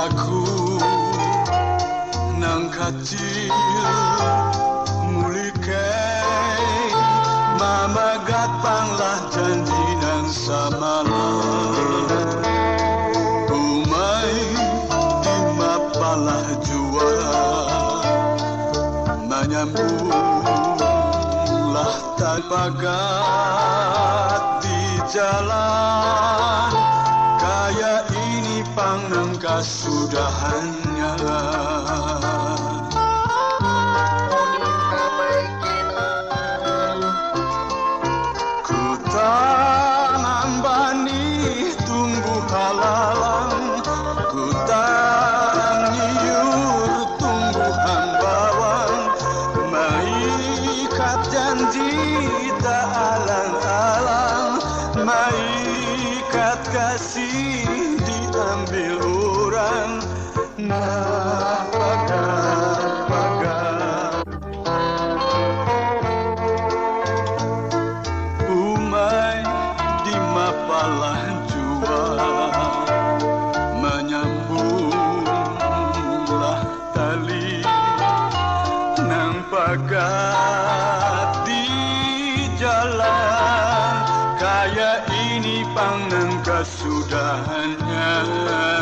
aku nang kacil mulikai mamagat panglah janji nang samalah umay di mapalah jua menyambunglah tanpa gat di jalan kaya ini pangnang kasudahannya. Ku tanam benih tumbuh halalang, ku tanam nyiur tumbuhan bawang, maikat janji tak alang-alang, maikat kasih diambil orang. Nah pagar umay di mapalah jua menyambunglah tali nang pagat di jalan kaya ini pangnang kasudahannya.